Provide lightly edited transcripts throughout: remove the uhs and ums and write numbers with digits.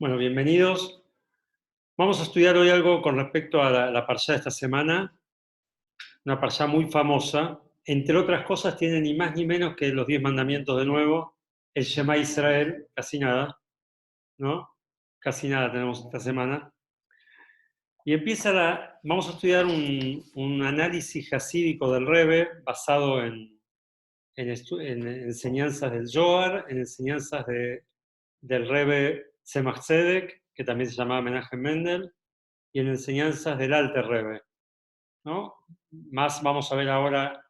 Bueno, bienvenidos. Vamos a estudiar hoy algo con respecto a la parshá de esta semana, una parshá muy famosa. Entre otras cosas, tiene ni más ni menos que los 10 mandamientos de nuevo, el Shema Israel, casi nada, ¿no? Casi nada tenemos esta semana. Y vamos a estudiar un análisis hasídico del Rebbe basado en enseñanzas del Zohar, en enseñanzas del Rebbe Tzemach Tzedek, que también se llamaba Menachem Mendel, y en enseñanzas del Alter Rebbe, ¿no? Más vamos a ver ahora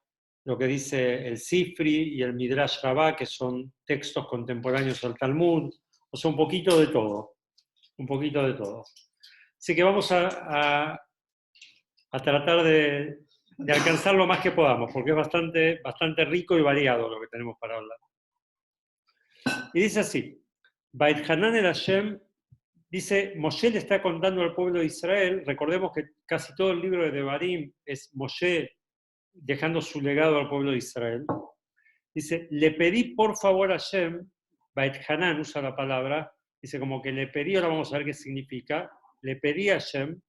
lo que dice el Sifri y el Midrash Rabbah, que son textos contemporáneos al Talmud, o sea, un poquito de todo, un poquito de todo. Así que vamos a tratar de alcanzar lo más que podamos, porque es bastante rico y variado lo que tenemos para hablar. Y dice así, Bait Hanan el Hashem. Dice, Moshe le está contando al pueblo de Israel, recordemos que casi todo el libro de Devarim es Moshe dejando su legado al pueblo de Israel. Dice, le pedí por favor a Hashem, Bait Hanan usa la palabra, dice como que le pedí, ahora vamos a ver qué significa, le pedí a Hashem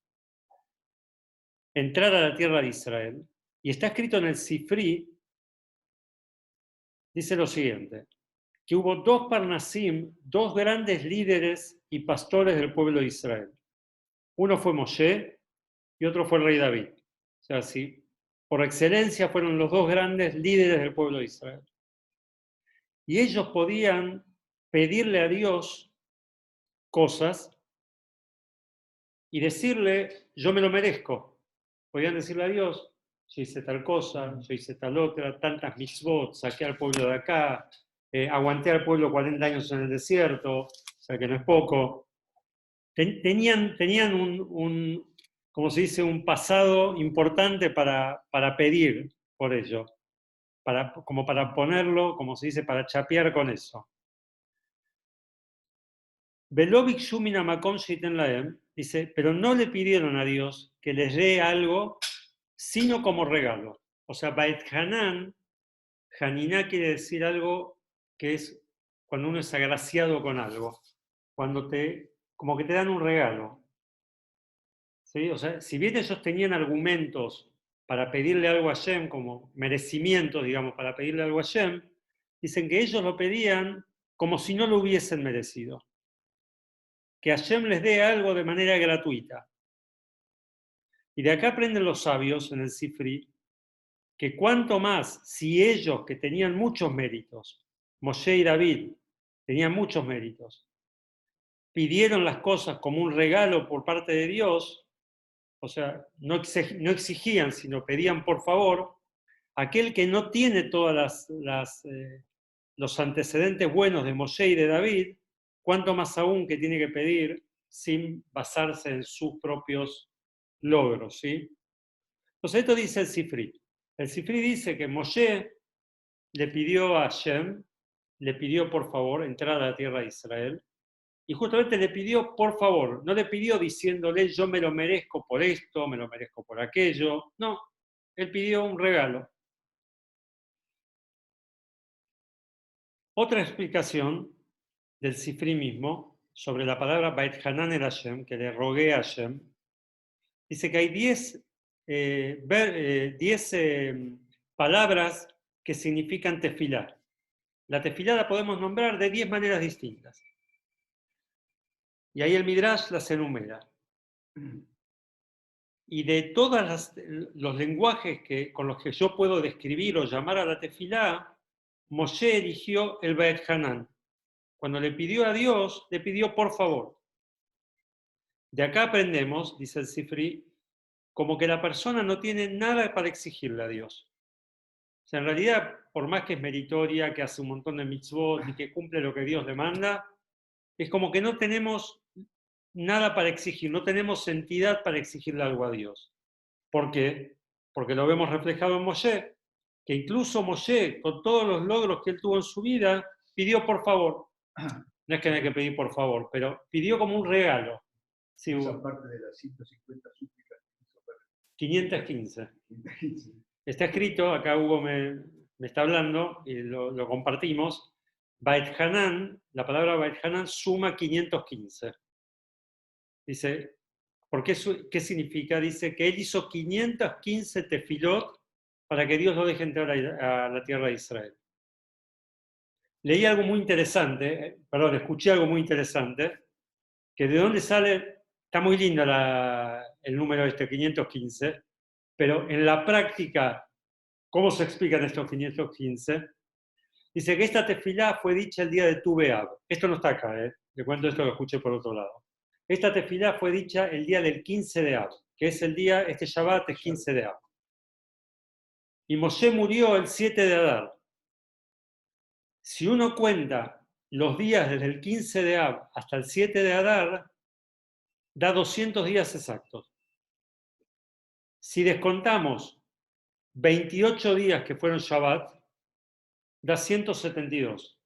entrar a la tierra de Israel, y está escrito en el Sifri, dice lo siguiente, que hubo dos Parnasim, dos grandes líderes y pastores del pueblo de Israel. Uno fue Moshe y otro fue el rey David. O sea, sí, por excelencia fueron los dos grandes líderes del pueblo de Israel. Y ellos podían pedirle a Dios cosas y decirle, yo me lo merezco. Podían decirle a Dios, yo hice tal cosa, yo hice tal otra, tantas mitzvot, saqué al pueblo de acá, aguanté al pueblo 40 años en el desierto, o sea que no es poco. Tenían como se dice, un pasado importante para pedir por ello, como para ponerlo, como se dice, para chapear con eso. Belovik Shumina Makom Sheiten Laem dice, pero no le pidieron a Dios que les dé algo, sino como regalo. O sea, Bait Hanan, Haniná quiere decir algo que es cuando uno es agraciado con algo, como que te dan un regalo. ¿Sí? O sea, si bien ellos tenían argumentos para pedirle algo a Hashem, como merecimientos, digamos, para pedirle algo a Hashem, dicen que ellos lo pedían como si no lo hubiesen merecido. Que Hashem les dé algo de manera gratuita. Y de acá aprenden los sabios en el Sifri que cuanto más, si ellos que tenían muchos méritos, Moshe y David tenían muchos méritos, pidieron las cosas como un regalo por parte de Dios, o sea, no exigían, sino pedían por favor, aquel que no tiene todos los antecedentes buenos de Moshe y de David, cuanto más aún que tiene que pedir sin basarse en sus propios logros, ¿sí? Entonces esto dice el Sifri. El Sifri dice que Moshe le pidió a Hashem, le pidió por favor entrar a la tierra de Israel, y justamente le pidió por favor, no le pidió diciéndole yo me lo merezco por esto, me lo merezco por aquello, no, él pidió un regalo. Otra explicación del Sifri mismo sobre la palabra Bait Hanan el Hashem, que le rogué a Hashem, dice que hay 10 palabras que significan tefilá. La tefilá la podemos nombrar de 10 maneras distintas. Y ahí el Midrash las enumera. Y de todos los lenguajes con los que yo puedo describir o llamar a la tefilá, Moshe eligió el Beit Hanan. Cuando le pidió a Dios, le pidió por favor. De acá aprendemos, dice el Sifri, como que la persona no tiene nada para exigirle a Dios. O sea, en realidad, por más que es meritoria, que hace un montón de mitzvot y que cumple lo que Dios demanda, es como que no tenemos nada para exigir, no tenemos entidad para exigirle algo a Dios. ¿Por qué? Porque lo vemos reflejado en Moshe, que incluso Moshe, con todos los logros que él tuvo en su vida, pidió por favor. No es que haya que pedir por favor, pero pidió como un regalo. Sí, esa parte de las 150 súplicas. 515. 515. Está escrito, acá Hugo me está hablando y lo compartimos. Bait Hanan, la palabra Bait Hanan suma 515. Dice, ¿qué significa? Dice que él hizo 515 tefilot para que Dios lo deje entrar a la tierra de Israel. Leí algo muy interesante, perdón, escuché algo muy interesante, que de dónde sale, está muy lindo el número este, 515, pero en la práctica, ¿cómo se explican estos 515? Dice que esta tefilá fue dicha el día de Tu B'Av. Esto no está acá, le cuento esto, lo escuché por otro lado. Esta tefilá fue dicha el día del 15 de Av, que es el día, este Shabbat es 15 de Av. Y Moshe murió el 7 de Adar. Si uno cuenta los días desde el 15 de Av hasta el 7 de Adar, da 200 días exactos. Si descontamos 28 días que fueron Shabbat, da 172.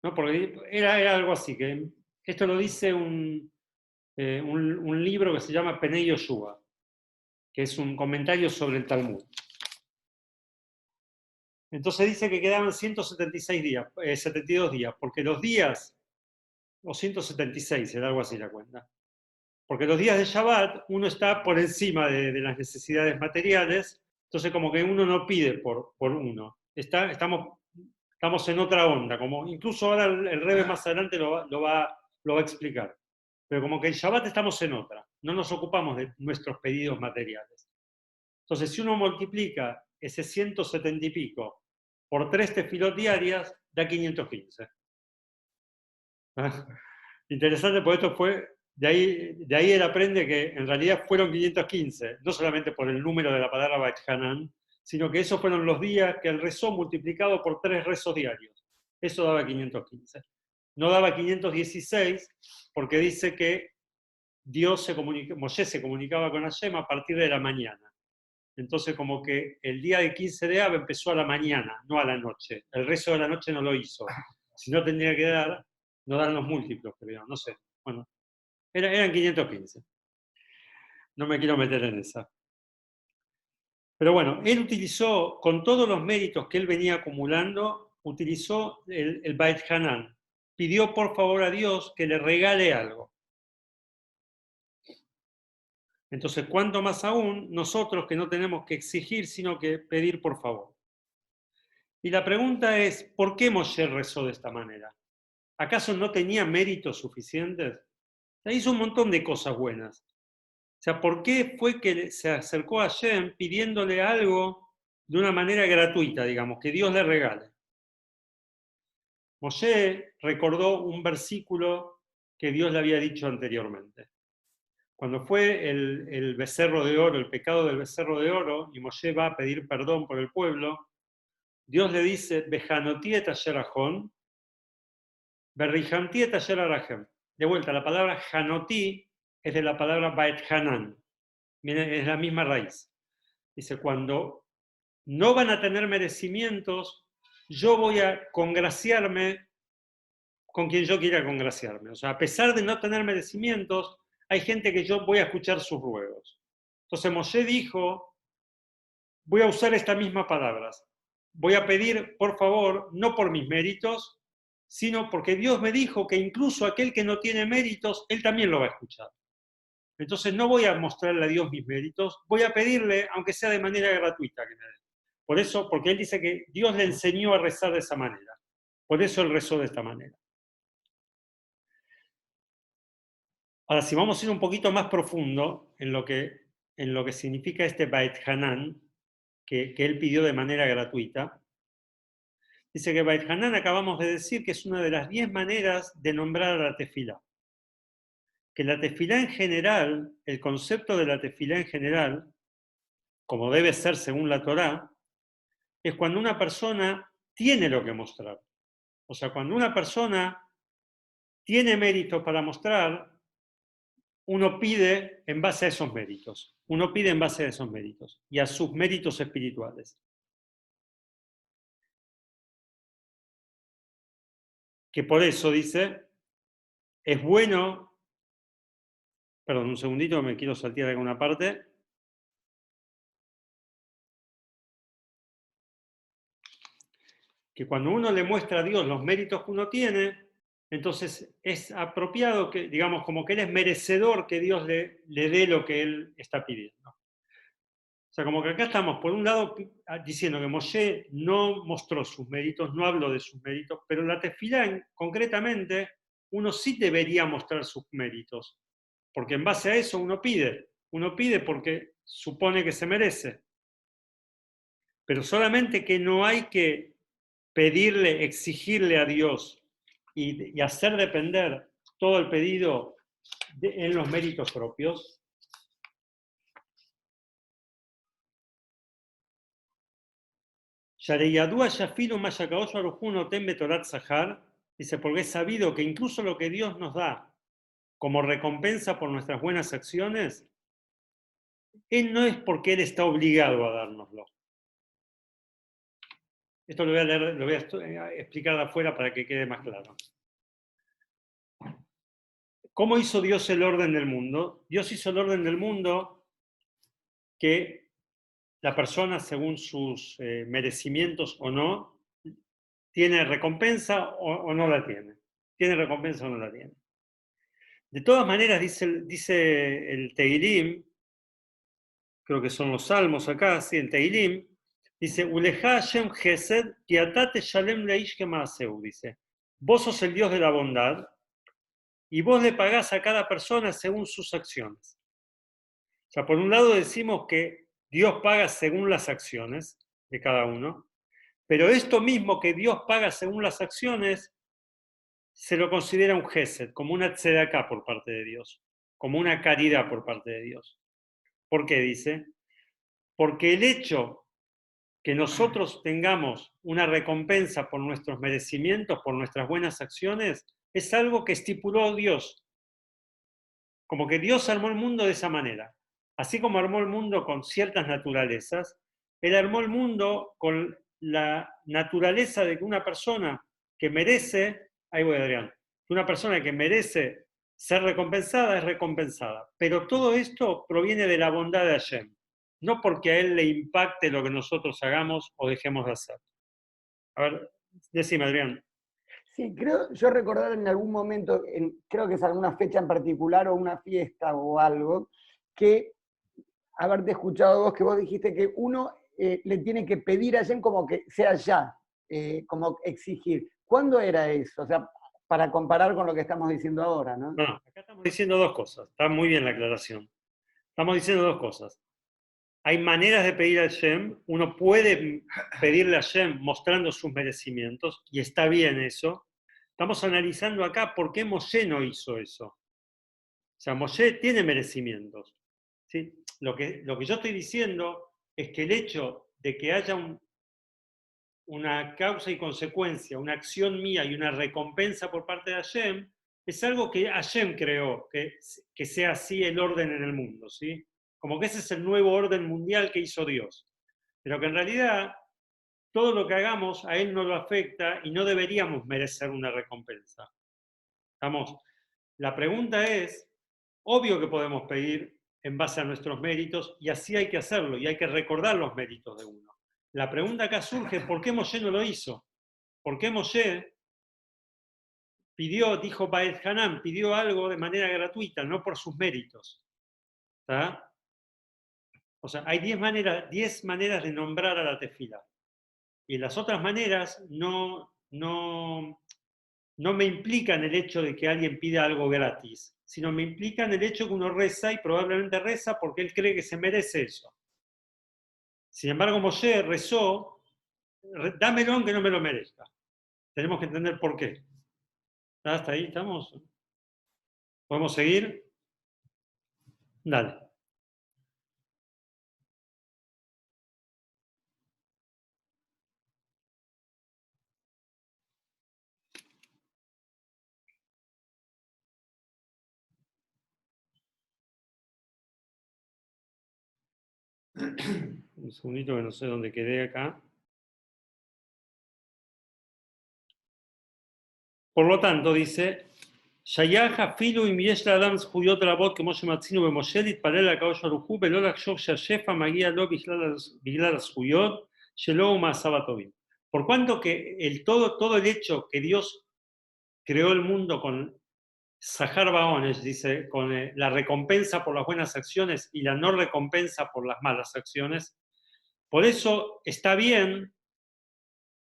¿No? Porque era algo así, que esto lo dice un libro que se llama Penei Yoshua, que es un comentario sobre el Talmud. Entonces dice que quedaban 176 días, 72 días, porque los días, o 176, era algo así la cuenta, porque los días de Shabbat uno está por encima de las necesidades materiales, entonces como que uno no pide por uno. Estamos en otra onda, como incluso ahora el Rebbe más adelante lo va a explicar. Pero como que en Shabbat estamos en otra, no nos ocupamos de nuestros pedidos materiales. Entonces, si uno multiplica ese 170 y pico por 3 tefilot diarias, da 515. Interesante, porque esto fue, de ahí él aprende que en realidad fueron 515, no solamente por el número de la palabra Beit Hanan, sino que esos fueron los días que él rezó multiplicado por 3 rezos diarios. Eso daba 515. No daba 516 porque dice que Moshe se comunicaba con Hashem a partir de la mañana. Entonces como que el día de 15 de Av empezó a la mañana, no a la noche. El rezo de la noche no lo hizo. Si no tendría que no dan los múltiplos, creo, no sé. Bueno, eran 515. No me quiero meter en esa. Pero bueno, él utilizó, con todos los méritos que él venía acumulando, utilizó el Beit Hanan. Pidió por favor a Dios que le regale algo. Entonces, ¿cuánto más aún nosotros que no tenemos que exigir, sino que pedir por favor? Y la pregunta es, ¿por qué Moshe rezó de esta manera? ¿Acaso no tenía méritos suficientes? Hizo un montón de cosas buenas. O sea, ¿por qué fue que se acercó a Hashem pidiéndole algo de una manera gratuita, digamos, que Dios le regale? Moshe recordó un versículo que Dios le había dicho anteriormente. Cuando fue el becerro de oro, el pecado del becerro de oro, y Moshe va a pedir perdón por el pueblo, Dios le dice, Bejanotí et asher ajón, berrijanti et asher arajem. De vuelta, la palabra Hanotí es de la palabra Baet Hanan, es la misma raíz. Dice, cuando no van a tener merecimientos, yo voy a congraciarme con quien yo quiera congraciarme. O sea, a pesar de no tener merecimientos, hay gente que yo voy a escuchar sus ruegos. Entonces Moshe dijo, voy a usar estas mismas palabras. Voy a pedir, por favor, no por mis méritos, sino porque Dios me dijo que incluso aquel que no tiene méritos, él también lo va a escuchar. Entonces no voy a mostrarle a Dios mis méritos, voy a pedirle, aunque sea de manera gratuita, que me dé. Por eso, porque él dice que Dios le enseñó a rezar de esa manera. Por eso él rezó de esta manera. Ahora, si vamos a ir un poquito más profundo en lo que significa este Beit Hanan, que él pidió de manera gratuita, dice que Beit Hanan acabamos de decir que es una de las 10 maneras de nombrar a la tefilá. Que la tefilá en general, el concepto de la tefilá en general, como debe ser según la Torá, es cuando una persona tiene lo que mostrar. O sea, cuando una persona tiene méritos para mostrar, uno pide en base a esos méritos. Uno pide en base a esos méritos y a sus méritos espirituales. Que por eso dice, es bueno, perdón, un segundito, me quiero saltear alguna parte. Que cuando uno le muestra a Dios los méritos que uno tiene, entonces es apropiado que, digamos, como que él es merecedor que Dios le dé lo que él está pidiendo. O sea, como que acá estamos, por un lado, diciendo que Moshe no mostró sus méritos, no habló de sus méritos, pero la tefilá, concretamente, uno sí debería mostrar sus méritos, porque en base a eso uno pide porque supone que se merece, pero solamente que no hay que pedirle, exigirle a Dios y hacer depender todo el pedido en los méritos propios. Dice, porque es sabido que incluso lo que Dios nos da como recompensa por nuestras buenas acciones, Él no es porque Él está obligado a dárnoslo. Esto lo voy a leer, lo voy a explicar de afuera para que quede más claro. ¿Cómo hizo Dios el orden del mundo? Dios hizo el orden del mundo que la persona, según sus merecimientos o no, tiene recompensa o no la tiene. Tiene recompensa o no la tiene. De todas maneras, dice el Teilim, creo que son los salmos acá, sí, el Teilim, dice, Uleja Hashem Gesed, Kiatate Shalem Leish Kemaaseu, dice, vos sos el Dios de la bondad y vos le pagás a cada persona según sus acciones. O sea, por un lado decimos que Dios paga según las acciones de cada uno, pero esto mismo que Dios paga según las acciones, se lo considera un gesed, como una tzedaká por parte de Dios, como una caridad por parte de Dios. ¿Por qué dice? Porque el hecho que nosotros tengamos una recompensa por nuestros merecimientos, por nuestras buenas acciones, es algo que estipuló Dios. Como que Dios armó el mundo de esa manera. Así como armó el mundo con ciertas naturalezas, Él armó el mundo con la naturaleza de que una persona que merece, ahí voy Adrián, que una persona que merece ser recompensada es recompensada. Pero todo esto proviene de la bondad de Hashem, no porque a Él le impacte lo que nosotros hagamos o dejemos de hacer. A ver, decime Adrián. Sí, creo yo recordar en algún momento, creo que es alguna fecha en particular o una fiesta o algo, que haberte escuchado vos, que vos dijiste que uno le tiene que pedir a Hashem como que sea ya, como exigir. ¿Cuándo era eso? O sea, para comparar con lo que estamos diciendo ahora, ¿no? No, acá estamos diciendo dos cosas. Está muy bien la aclaración. Estamos diciendo dos cosas. Hay maneras de pedir a Hashem. Uno puede pedirle a Hashem mostrando sus merecimientos, y está bien eso. Estamos analizando acá por qué Moshe no hizo eso. O sea, Moshe tiene merecimientos. ¿Sí? Lo que yo estoy diciendo es que el hecho de que haya una causa y consecuencia, una acción mía y una recompensa por parte de Hashem, es algo que Hashem creó, que sea así el orden en el mundo, ¿sí? Como que ese es el nuevo orden mundial que hizo Dios. Pero que en realidad todo lo que hagamos a Él no lo afecta y no deberíamos merecer una recompensa. ¿Estamos? La pregunta es, obvio que podemos pedir en base a nuestros méritos y así hay que hacerlo y hay que recordar los méritos de uno. La pregunta acá surge, ¿por qué Moshe no lo hizo? ¿Por qué Moshe dijo Baed Hanan, pidió algo de manera gratuita, no por sus méritos? ¿Está? O sea, hay 10 maneras de nombrar a la tefila. Y las otras maneras no me implican el hecho de que alguien pida algo gratis, sino me implican el hecho que uno reza y probablemente reza porque él cree que se merece eso. Sin embargo, Moshe rezó, dámelo aunque no me lo merezca. Tenemos que entender por qué. ¿Hasta ahí estamos? ¿Podemos seguir? Dale. Un segundito que no sé dónde quedé acá. Por lo tanto, dice, Shayaja filu im yesh la'adam zchuyot rabot כמו שמצינו במשה להתפלל לקדוש ברוך הוא ולא לחשוב שהשפע מגיע לו בגלל הזכויות שלו ומעשיו הטובים. Por cuanto que todo el hecho que Dios creó el mundo con Sahar Baones, dice, con la recompensa por las buenas acciones y la no recompensa por las malas acciones. Por eso está bien,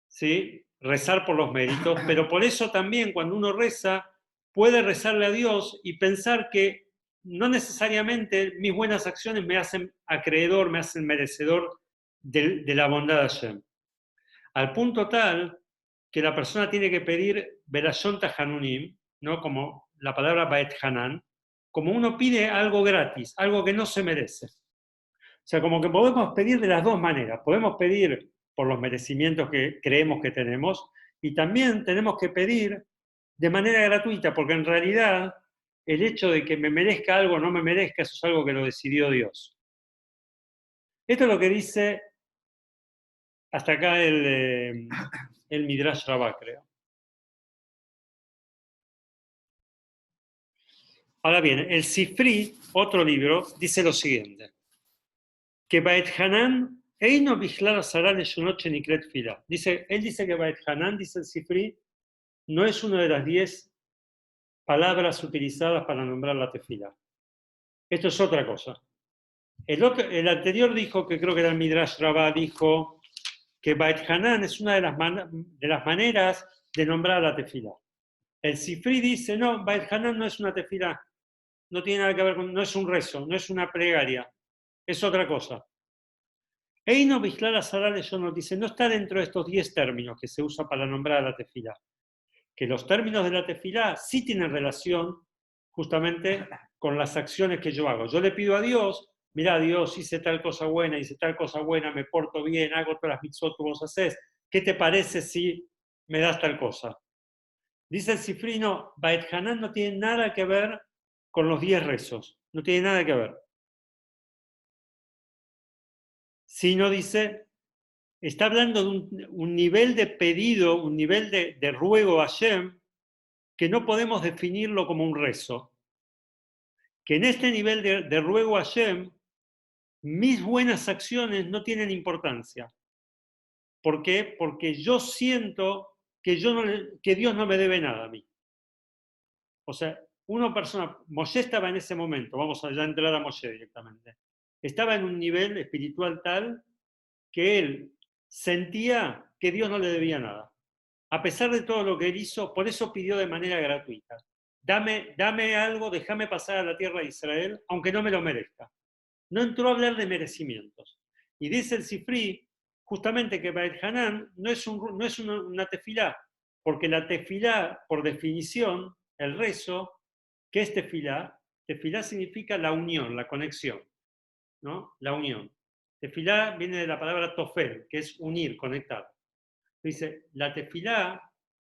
¿sí?, rezar por los méritos, pero por eso también cuando uno reza, puede rezarle a Dios y pensar que no necesariamente mis buenas acciones me hacen acreedor, me hacen merecedor de la bondad de Hashem. Al punto tal que la persona tiene que pedir Berashon Tahanunim, ¿no?, como la palabra Baet Hanan, como uno pide algo gratis, algo que no se merece. O sea, como que podemos pedir de las dos maneras. Podemos pedir por los merecimientos que creemos que tenemos y también tenemos que pedir de manera gratuita, porque en realidad el hecho de que me merezca algo o no me merezca, eso es algo que lo decidió Dios. Esto es lo que dice hasta acá el Midrash Rabbah, creo. Ahora bien, el Sifri, otro libro, dice lo siguiente: que Baet Hanan Eino Bichlal Asara Leshonot Sheniklet Fila. Él dice que Baet Hanan, dice el Sifri, no es una de las 10 palabras utilizadas para nombrar la tefila. Esto es otra cosa. El anterior dijo, que creo que era el Midrash Rabbah, dijo que Baet Hanan es una de las maneras de nombrar la tefila. El Sifri dice, no, Baet Hanan no es una tefila, no tiene nada que ver con, no es un rezo, no es una plegaria, es otra cosa. Eino Bichlal Asara Leshonot dice, no está dentro de estos 10 términos que se usan para nombrar a la tefila. Que los términos de la tefilá sí tienen relación justamente con las acciones que yo hago. Yo le pido a Dios, mira, Dios, hice tal cosa buena, me porto bien, hago todas las mitzvot que vos hacés. ¿Qué te parece si me das tal cosa? Dice el Sifrino, Baet Hanan no tiene nada que ver con los 10 rezos. No tiene nada que ver. Sino dice, está hablando de un nivel de pedido, un nivel de ruego a Hashem, que no podemos definirlo como un rezo. Que en este nivel de ruego a Hashem, mis buenas acciones no tienen importancia. ¿Por qué? Porque yo siento que Dios no me debe nada a mí. O sea, Moshe estaba en ese momento, vamos a ya entrar a Moshe directamente, estaba en un nivel espiritual tal que él sentía que Dios no le debía nada. A pesar de todo lo que él hizo, por eso pidió de manera gratuita. Dame algo, déjame pasar a la tierra de Israel, aunque no me lo merezca. No entró a hablar de merecimientos. Y dice el Sifri, justamente, que Baet Hanan no es una tefilá, porque la tefilá, por definición, el rezo, ¿qué es tefilá? Tefilá significa la unión, la conexión, ¿no? La unión. Tefilá viene de la palabra tofel, que es unir, conectar. Dice, la tefilá,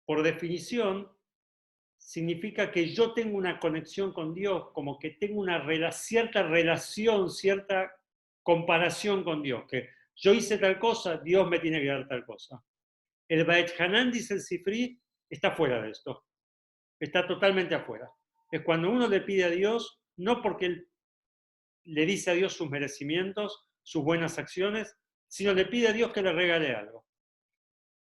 por definición, significa que yo tengo una conexión con Dios, como que tengo cierta relación, cierta comparación con Dios, que yo hice tal cosa, Dios me tiene que dar tal cosa. El Baet Hanan, dice el Sifri, está fuera de esto, está totalmente afuera. Es cuando uno le pide a Dios, no porque él le dice a Dios sus merecimientos, sus buenas acciones, sino le pide a Dios que le regale algo.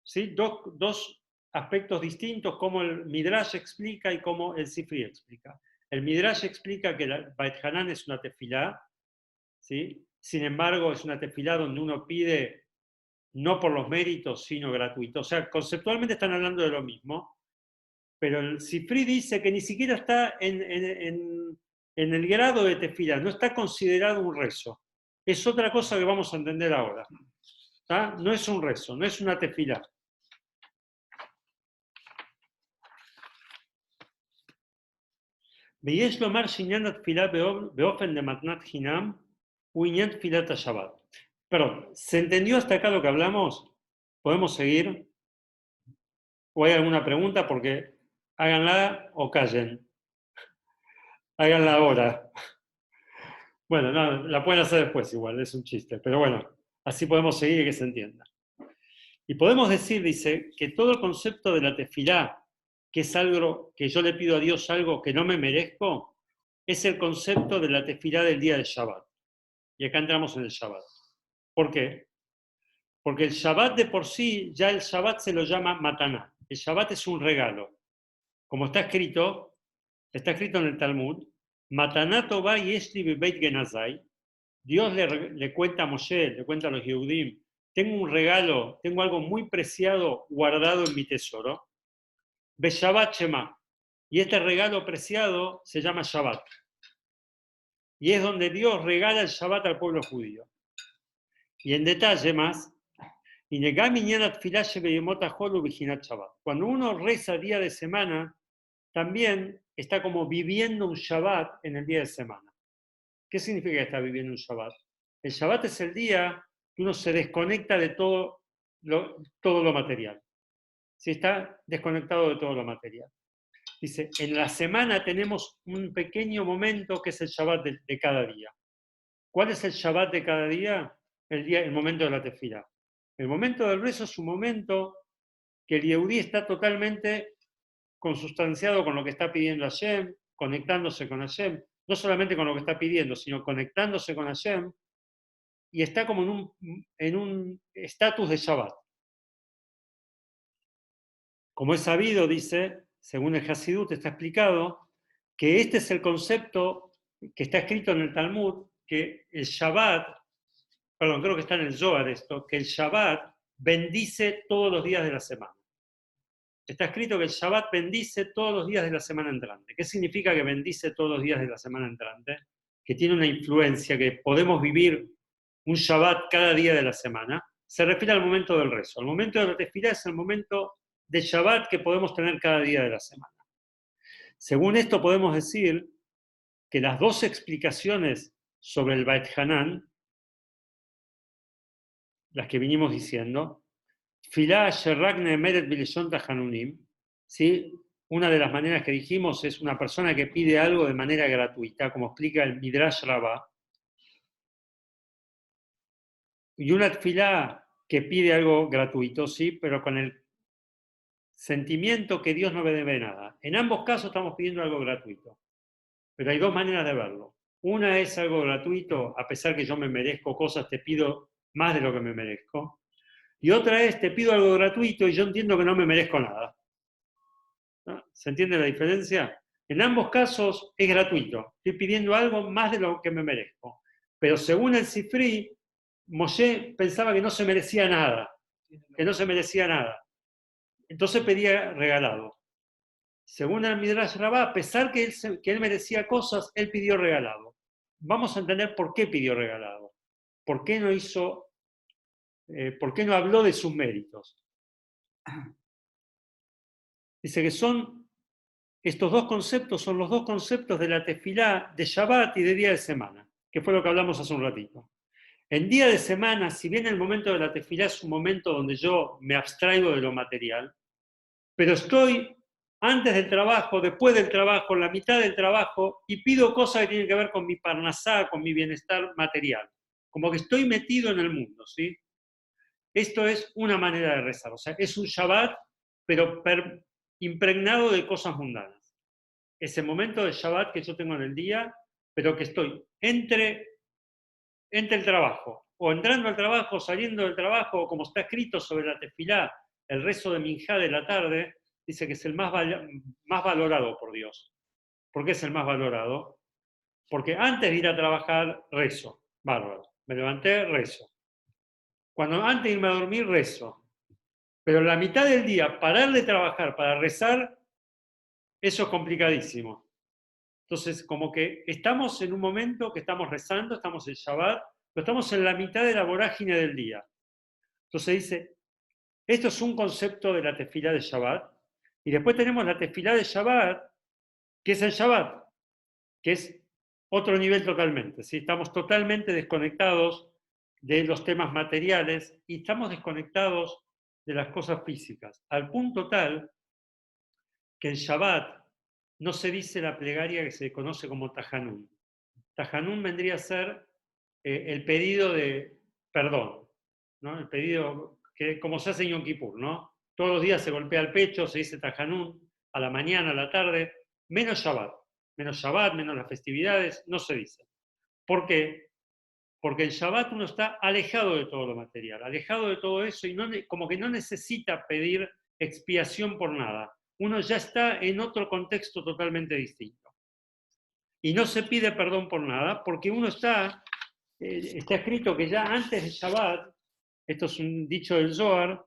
¿Sí? Dos aspectos distintos, como el Midrash explica y como el Sifri explica. El Midrash explica que la Baet Hanan es una tefilá, ¿sí? Sin embargo, es una tefilá donde uno pide no por los méritos, sino gratuito. O sea, conceptualmente están hablando de lo mismo, pero el Sifri dice que ni siquiera está en el grado de tefilá, no está considerado un rezo. Es otra cosa que vamos a entender ahora. ¿Tá? No es un rezo, no es una tefilá. ויש לומר שעניין התפילה באופן למתנת חינם הוא עניין תפילת השבת. Perdón, ¿se entendió hasta acá lo que hablamos? ¿Podemos seguir? ¿O hay alguna pregunta? Porque háganla o callen. Háganla ahora. Bueno, no, la pueden hacer después igual, es un chiste. Pero bueno, así podemos seguir y que se entienda. Y podemos decir, dice, que todo el concepto de la tefilá, que es algo que yo le pido a Dios algo que no me merezco, es el concepto de la tefilá del día del Shabbat. Y acá entramos en el Shabbat. ¿Por qué? Porque el Shabbat de por sí, ya el Shabbat se lo llama mataná. El Shabbat es un regalo. como está escrito en el Talmud, Matanato va yeshli bebeit genazai. Dios le cuenta a Moshe, le cuenta a los Yehudim, tengo un regalo, tengo algo muy preciado guardado en mi tesoro. Beshabbat Shema. Y este regalo preciado se llama Shabbat. Y es donde Dios regala el Shabbat al pueblo judío. Y en detalle más, cuando uno reza día de semana, también está como viviendo un Shabbat en el día de semana. ¿Qué significa que está viviendo un Shabbat? El Shabbat es el día que uno se desconecta de todo lo material. Si está desconectado de todo lo material. Dice, en la semana tenemos un pequeño momento que es el Shabbat de cada día. ¿Cuál es el Shabbat de cada día? El momento de la tefilá. El momento del rezo es un momento que el Yehudí está totalmente consustanciado con lo que está pidiendo Hashem, conectándose con Hashem, no solamente con lo que está pidiendo, sino conectándose con Hashem, y está como en un estatus de Shabbat. Como es sabido, dice, según el Hasidut está explicado, que este es el concepto que está escrito en el Talmud, que el Shabbat, perdón, creo que está en el Zohar esto, que el Shabbat bendice todos los días de la semana. Está escrito que el Shabbat bendice todos los días de la semana entrante. ¿Qué significa que bendice todos los días de la semana entrante? Que tiene una influencia, que podemos vivir un Shabbat cada día de la semana. Se refiere al momento del rezo. El momento de la tefilá es el momento de Shabbat que podemos tener cada día de la semana. Según esto podemos decir que las dos explicaciones sobre el Beit Hanan, las que vinimos diciendo, Filá Sherragne Meret Bileshon Tahanunim, ¿sí? Una de las maneras que dijimos es una persona que pide algo de manera gratuita, como explica el Midrash Rabbah, y una tefilá que pide algo gratuito, sí, pero con el sentimiento que Dios no me debe nada. En ambos casos estamos pidiendo algo gratuito, pero hay dos maneras de verlo. Una es algo gratuito, a pesar que yo me merezco cosas, te pido más de lo que me merezco. Y otra es, te pido algo gratuito y yo entiendo que no me merezco nada. ¿No? ¿Se entiende la diferencia? En ambos casos es gratuito. Estoy pidiendo algo más de lo que me merezco. Pero según el Sifri, Moshe pensaba que no se merecía nada. Que no se merecía nada. Entonces pedía regalado. Según el Midrash Rabbah, a pesar que él merecía cosas, él pidió regalado. Vamos a entender por qué pidió regalado. ¿Por qué no por qué no habló de sus méritos? Dice que estos dos conceptos son los dos conceptos de la tefilá de Shabbat y de día de semana, que fue lo que hablamos hace un ratito. En día de semana, si bien el momento de la tefilá es un momento donde yo me abstraigo de lo material, pero estoy antes del trabajo, después del trabajo, en la mitad del trabajo, y pido cosas que tienen que ver con mi parnasá, con mi bienestar material. Como que estoy metido en el mundo, ¿sí? Esto es una manera de rezar. O sea, es un Shabbat, pero impregnado de cosas mundanas. Ese momento de Shabbat que yo tengo en el día, pero que estoy entre el trabajo, o entrando al trabajo, saliendo del trabajo, o como está escrito sobre la tefilá, el rezo de Minjá de la tarde, dice que es el más valorado por Dios. ¿Por qué es el más valorado? Porque antes de ir a trabajar, rezo. Bárbaro. Me levanté, rezo. Antes de irme a dormir, rezo. Pero la mitad del día, parar de trabajar para rezar, eso es complicadísimo. Entonces, como que estamos en un momento que estamos rezando, estamos en Shabbat, pero estamos en la mitad de la vorágine del día. Entonces dice, esto es un concepto de la tefilá de Shabbat, y después tenemos la tefilá de Shabbat, que es el Shabbat, que es otro nivel totalmente. ¿Sí? Estamos totalmente desconectados de los temas materiales y estamos desconectados de las cosas físicas, al punto tal que en Shabbat no se dice la plegaria que se conoce como Tahanún. Tahanún vendría a ser el pedido de perdón, ¿no? El pedido que como se hace en Yom Kippur, ¿no? Todos los días se golpea el pecho, se dice Tahanún, a la mañana, a la tarde, menos Shabbat. Menos Shabbat, menos las festividades, no se dice. ¿Por qué? Porque en Shabbat uno está alejado de todo lo material, alejado de todo eso y como que no necesita pedir expiación por nada. uno ya está en otro contexto totalmente distinto. Y no se pide perdón por nada, porque uno está escrito que ya antes de Shabbat, esto es un dicho del Zohar,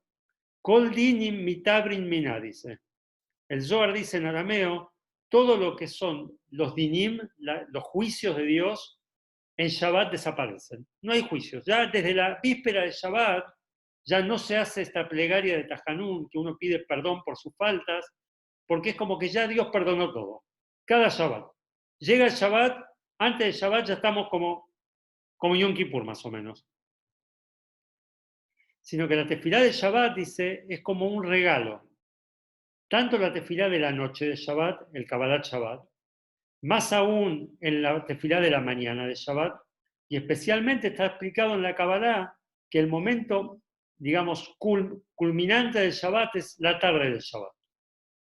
Kol dinim mitabrin mina, dice. El Zohar dice en arameo, todo lo que son los dinim, los juicios de Dios, en Shabbat desaparecen. No hay juicios. Ya desde la víspera de Shabbat, ya no se hace esta plegaria de Tajanún, que uno pide perdón por sus faltas, porque es como que ya Dios perdonó todo. Cada Shabbat. Llega el Shabbat, antes del Shabbat ya estamos como Yom Kippur, más o menos. Sino que la tefilá de Shabbat, dice, es como un regalo. Tanto la tefilá de la noche de Shabbat, el Kabbalat Shabbat, más aún en la tefilá de la mañana de Shabbat, y especialmente está explicado en la Kabbalah que el momento, digamos, culminante del Shabbat es la tarde del Shabbat.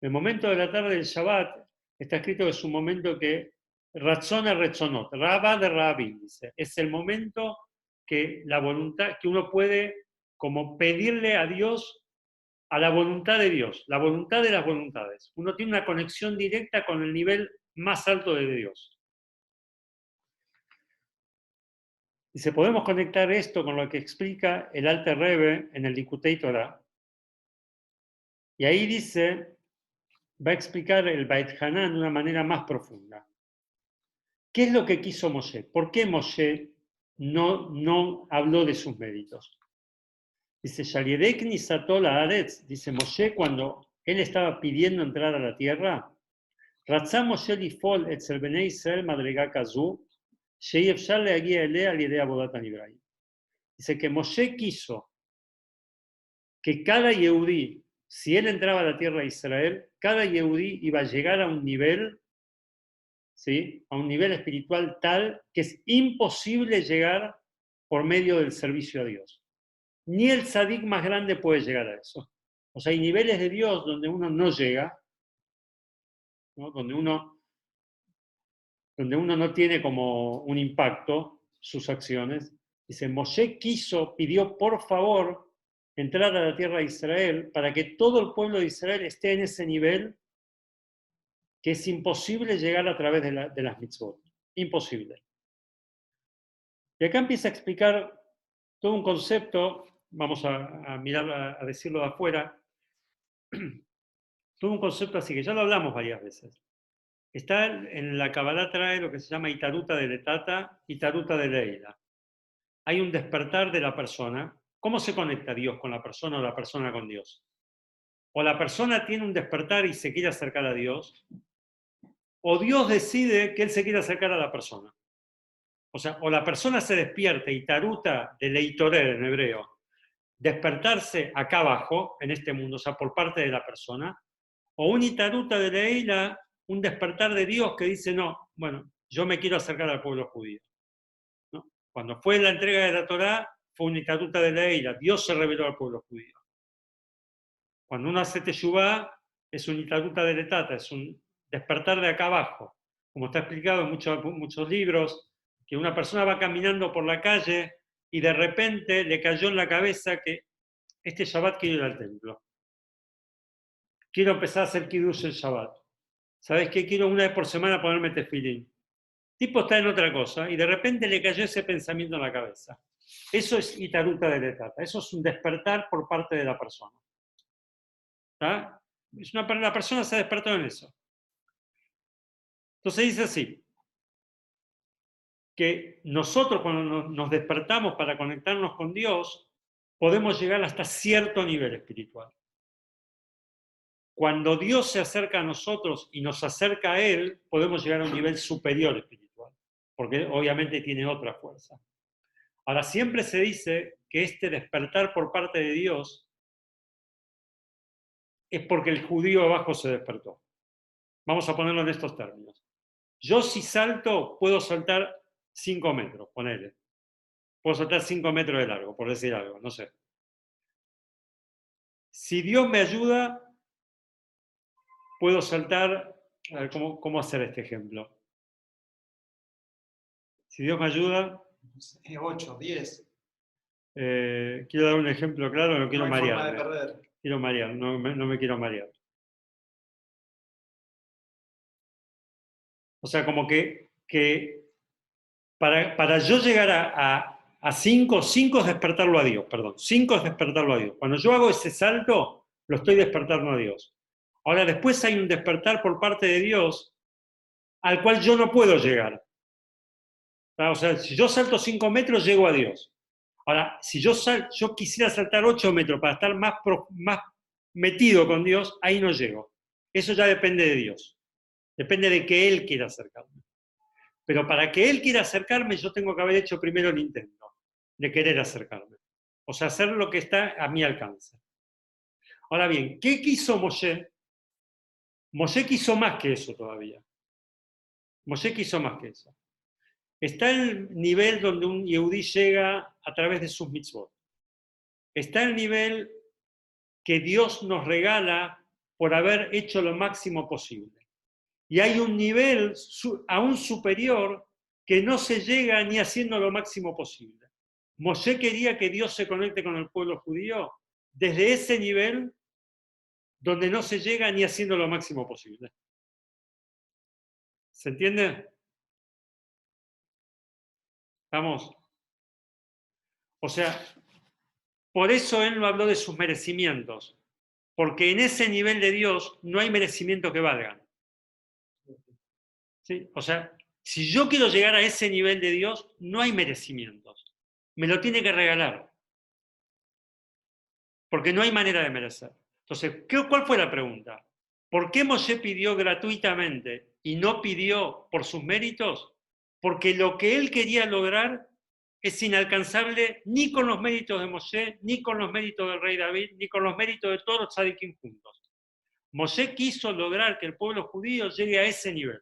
El momento de la tarde del Shabbat está escrito que es un momento que Ratzona Retzonot, Rabba de Rabbi, dice, es el momento que la voluntad, que uno puede como pedirle a Dios, a la voluntad de Dios, la voluntad de las voluntades. Uno tiene una conexión directa con el nivel más alto de Dios. Dice, podemos conectar esto con lo que explica el Alter Rebbe en el Likutei Torah. Y ahí dice, va a explicar el Beit Hanan de una manera más profunda. ¿Qué es lo que quiso Moshe? ¿Por qué Moshe no habló de sus méritos? Dice, Shaliedek Nisatol Haaretz, dice Moshe, cuando él estaba pidiendo entrar a la tierra, Ratzá Moshe Lifol Etzel Bnei Israel Madregá Kazú, Sheyev le Aguía Elea Liedea Bodat Anibraim. Dice que Moshe quiso que cada Yehudí, si él entraba a la tierra de Israel, cada Yehudí iba a llegar a un nivel, ¿sí? A un nivel espiritual tal que es imposible llegar por medio del servicio a Dios. Ni el tzadik más grande puede llegar a eso. O sea, hay niveles de Dios donde uno no llega, ¿no? Donde uno no tiene como un impacto sus acciones. Dice, Moshe pidió por favor entrar a la tierra de Israel para que todo el pueblo de Israel esté en ese nivel que es imposible llegar a través de las mitzvot. Imposible. Y acá empieza a explicar todo un concepto, vamos a mirar, a decirlo de afuera, todo un concepto así que ya lo hablamos varias veces. Está en la Kabbalah, trae lo que se llama Itaruta de Letata, Itaruta de Leila. Hay un despertar de la persona. ¿Cómo se conecta Dios con la persona o la persona con Dios? O la persona tiene un despertar y se quiere acercar a Dios, o Dios decide que Él se quiere acercar a la persona. O sea, o la persona se despierta, Itaruta de Leitorer en hebreo, despertarse acá abajo, en este mundo, o sea, por parte de la persona, o un Itaruta de Leila, un despertar de Dios que dice, no, bueno, yo me quiero acercar al pueblo judío. ¿No? Cuando fue la entrega de la Torá, fue un Itaruta de Leila, Dios se reveló al pueblo judío. Cuando uno hace Teshuvá, es un Itaruta de Letata, es un despertar de acá abajo. Como está explicado en muchos libros, que una persona va caminando por la calle y de repente le cayó en la cabeza que este Shabbat quiero ir al templo. Quiero empezar a hacer Kiddush el Shabbat. ¿Sabes qué? Quiero una vez por semana ponerme tefilín. El tipo está en otra cosa y de repente le cayó ese pensamiento en la cabeza. Eso es Itaruta de Letata. Eso es un despertar por parte de la persona. ¿Está? La persona se despertó en eso. Entonces dice así, que nosotros cuando nos despertamos para conectarnos con Dios, podemos llegar hasta cierto nivel espiritual. Cuando Dios se acerca a nosotros y nos acerca a Él, podemos llegar a un nivel superior espiritual, porque obviamente tiene otra fuerza. Ahora, siempre se dice que este despertar por parte de Dios es porque el judío abajo se despertó. Vamos a ponerlo en estos términos. Yo si salto, puedo saltar 5 metros, ponele. Puedo saltar 5 metros de largo, por decir algo, no sé. Si Dios me ayuda, puedo saltar, a ver, ¿cómo hacer este ejemplo? Si Dios me ayuda... 8, 10. Quiero dar un ejemplo claro, no quiero No hay marear. forma de perder. Quiero marear, no me quiero marear. O sea, como que para yo llegar a 5 es despertarlo a Dios, perdón. 5 es despertarlo a Dios. Cuando yo hago ese salto, lo estoy despertando a Dios. Ahora, después hay un despertar por parte de Dios al cual yo no puedo llegar. O sea, si yo salto 5 metros, llego a Dios. Ahora, si yo quisiera saltar 8 metros para estar más metido con Dios, ahí no llego. Eso ya depende de Dios. Depende de que Él quiera acercarme. Pero para que Él quiera acercarme, yo tengo que haber hecho primero el intento de querer acercarme. O sea, hacer lo que está a mi alcance. Ahora bien, ¿qué quiso Moshe? Moshe quiso más que eso todavía. Moshe quiso más que eso. Está el nivel donde un Yehudí llega a través de sus mitzvot. Está el nivel que Dios nos regala por haber hecho lo máximo posible. Y hay un nivel aún superior que no se llega ni haciendo lo máximo posible. Moshe quería que Dios se conecte con el pueblo judío desde ese nivel donde no se llega ni haciendo lo máximo posible. ¿Se entiende? Vamos. O sea, por eso él no habló de sus merecimientos, porque en ese nivel de Dios no hay merecimiento que valga. ¿Sí? O sea, si yo quiero llegar a ese nivel de Dios, no hay merecimientos. Me lo tiene que regalar. Porque no hay manera de merecer. Entonces, ¿cuál fue la pregunta? ¿Por qué Moshe pidió gratuitamente y no pidió por sus méritos? Porque lo que él quería lograr es inalcanzable ni con los méritos de Moshe, ni con los méritos del rey David, ni con los méritos de todos los tzadikim juntos. Moshe quiso lograr que el pueblo judío llegue a ese nivel.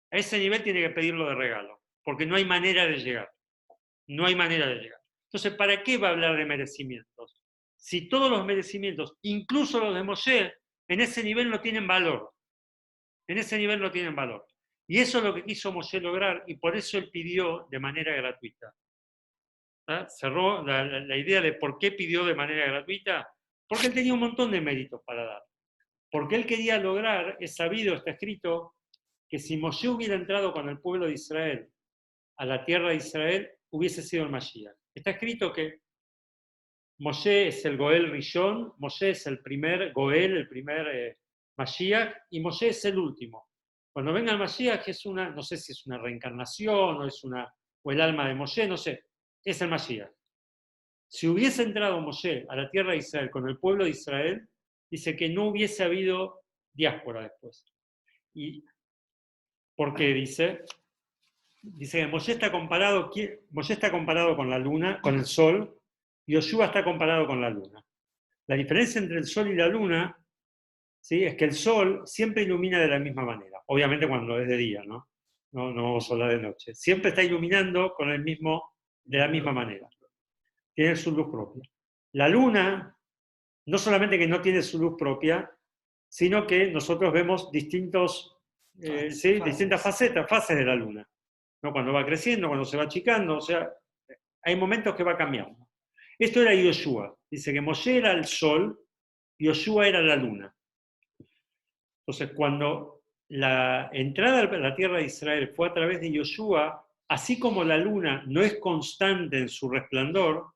A ese nivel tiene que pedirlo de regalo, porque no hay manera de llegar. No hay manera de llegar. Entonces, ¿para qué va a hablar de merecimientos? Si todos los merecimientos, incluso los de Moshe, en ese nivel no tienen valor. En ese nivel no tienen valor. Y eso es lo que quiso Moshe lograr, y por eso él pidió de manera gratuita. Cerró la idea de por qué pidió de manera gratuita, porque él tenía un montón de méritos para dar. Porque él quería lograr, es sabido, está escrito, que si Moshe hubiera entrado con el pueblo de Israel a la tierra de Israel, hubiese sido el Mashiach. Está escrito que Moshe es el Goel Rishon, Moshe es el primer Goel, el primer Mashiach, y Moshe es el último. Cuando venga el Mashiach es una, no sé si es una reencarnación o el alma de Moshe, no sé, es el Mashiach. Si hubiese entrado Moshe a la tierra de Israel con el pueblo de Israel, dice que no hubiese habido diáspora después. ¿Y por qué dice? Dice que Moshe está comparado con la luna, con el sol, y Yoshua está comparado con la luna. La diferencia entre el sol y la luna, ¿sí?, es que el sol siempre ilumina de la misma manera. Obviamente cuando es de día, ¿no? No vamos a hablar de noche. Siempre está iluminando de la misma manera. Tiene su luz propia. La luna, no solamente que no tiene su luz propia, sino que nosotros vemos distintas fases de la luna. ¿No? Cuando va creciendo, cuando se va achicando, o sea, hay momentos que va cambiando. Esto era Yoshua. Dice que Moshe era el sol y Yoshua era la luna. Entonces, cuando la entrada a la tierra de Israel fue a través de Yoshua, así como la luna no es constante en su resplandor,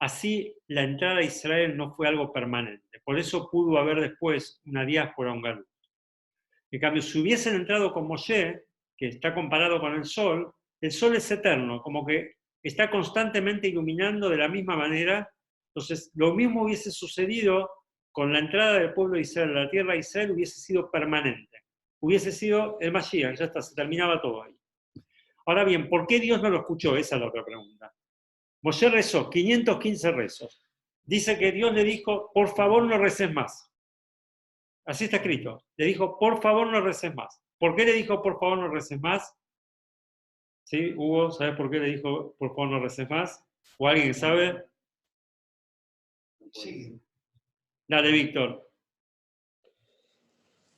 así la entrada a Israel no fue algo permanente. Por eso pudo haber después una diáspora, un galú. En cambio, si hubiesen entrado con Moshe, que está comparado con el sol es eterno, como que está constantemente iluminando de la misma manera. Entonces, lo mismo hubiese sucedido con la entrada del pueblo de Israel a la tierra de Israel, hubiese sido permanente. Hubiese sido el Mashiach, ya está, se terminaba todo ahí. Ahora bien, ¿por qué Dios no lo escuchó? Esa es la otra pregunta. Moshe rezó 515 rezos. Dice que Dios le dijo, por favor no reces más. Así está escrito. Le dijo, por favor no reces más. ¿Por qué le dijo, por favor no reces más? ¿Sí, Hugo? ¿Sabes por qué le dijo, por favor no reces más? ¿O alguien sabe? Sí. Dale, Víctor.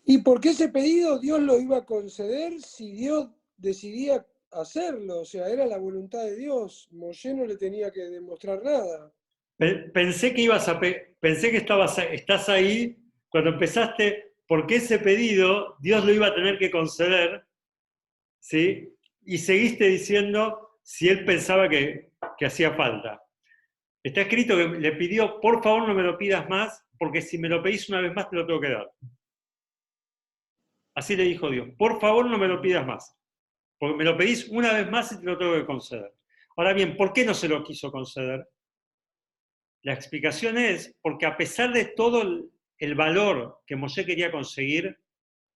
¿Y por qué ese pedido Dios lo iba a conceder si Dios decidía hacerlo? O sea, era la voluntad de Dios. Moshe no le tenía que demostrar nada. Pensé que estás ahí cuando empezaste, porque ese pedido Dios lo iba a tener que conceder ¿sí? Y seguiste diciendo si él pensaba que hacía falta. Está escrito que le pidió, por favor no me lo pidas más, porque si me lo pedís una vez más te lo tengo que dar. Así le dijo Dios, por favor no me lo pidas más, porque me lo pedís una vez más y te lo tengo que conceder. Ahora bien, ¿por qué no se lo quiso conceder? La explicación es porque a pesar de todo el valor que Moshe quería conseguir,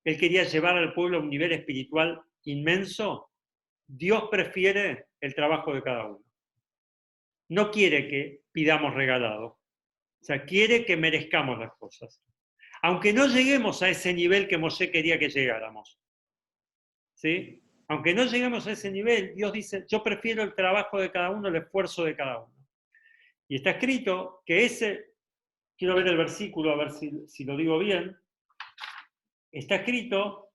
él quería llevar al pueblo a un nivel espiritual inmenso, Dios prefiere el trabajo de cada uno. No quiere que pidamos regalado, o sea, quiere que merezcamos las cosas. Aunque no lleguemos a ese nivel que Moshe quería que llegáramos. ¿Sí? Aunque no lleguemos a ese nivel, Dios dice, yo prefiero el trabajo de cada uno, el esfuerzo de cada uno. Y está escrito que ese, quiero ver el versículo, a ver si lo digo bien, está escrito,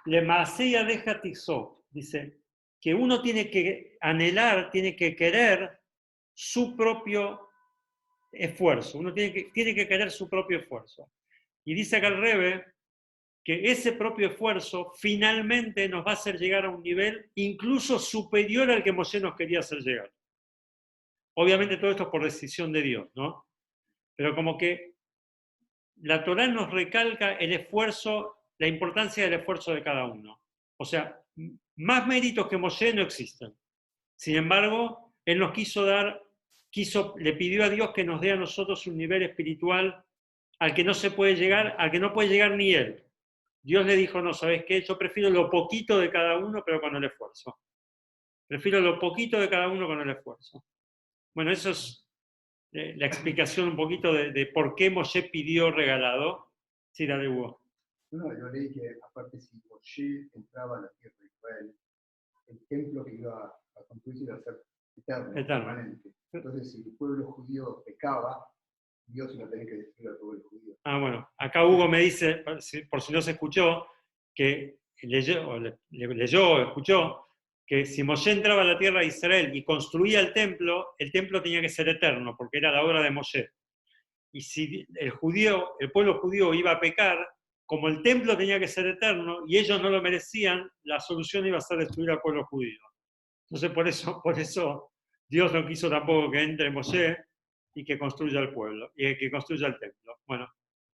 le maaseya deja tixó, dice, que uno tiene que anhelar, tiene que querer su propio esfuerzo, uno tiene que querer su propio esfuerzo. Y dice acá el Rebbe que ese propio esfuerzo finalmente nos va a hacer llegar a un nivel incluso superior al que Moshe nos quería hacer llegar. Obviamente todo esto es por decisión de Dios, ¿no? Pero como que la Torá nos recalca el esfuerzo, la importancia del esfuerzo de cada uno. O sea, más méritos que Moshe no existen. Sin embargo, él nos le pidió a Dios que nos dé a nosotros un nivel espiritual al que no se puede llegar, al que no puede llegar ni él. Dios le dijo, no, ¿sabes qué? Yo prefiero lo poquito de cada uno, pero con el esfuerzo. Prefiero lo poquito de cada uno con el esfuerzo. Bueno, eso es la explicación un poquito de por qué Moshe pidió regalado. Sí, dale, Hugo. No, yo leí que aparte si Moshe entraba a la tierra de Israel, el templo que iba a construirse iba a ser eterno, permanente. Entonces, si el pueblo judío pecaba, Dios iba a tener que destruir al pueblo judío. Ah, bueno, acá Hugo me dice, por si no se escuchó, que leyó o escuchó, que si Moshe entraba a la tierra de Israel y construía el templo tenía que ser eterno, porque era la obra de Moshe. Y si el pueblo judío iba a pecar, como el templo tenía que ser eterno y ellos no lo merecían, la solución iba a ser destruir al pueblo judío. Entonces por eso Dios no quiso tampoco que entre Moshe y que construya el pueblo, y que construya el templo. Bueno,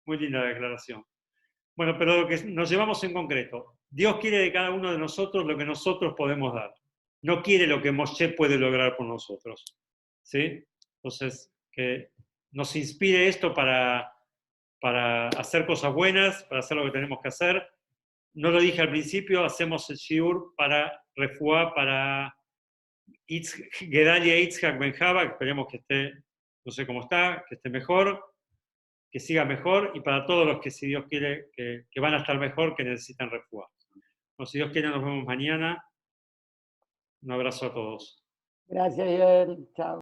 muy linda declaración. Bueno, pero lo que nos llevamos en concreto, Dios quiere de cada uno de nosotros lo que nosotros podemos dar. No quiere lo que Moshe puede lograr por nosotros. ¿Sí? Entonces, que nos inspire esto para hacer cosas buenas, para hacer lo que tenemos que hacer. No lo dije al principio, hacemos el shiur para refuá, para Gedalia Itzhak Benjaba, que esperemos que esté, no sé cómo está, que esté mejor, que siga mejor, y para todos los que, si Dios quiere, que van a estar mejor, que necesitan refuá. Bueno, si Dios quiere, nos vemos mañana. Un abrazo a todos. Gracias, Iber. Chao.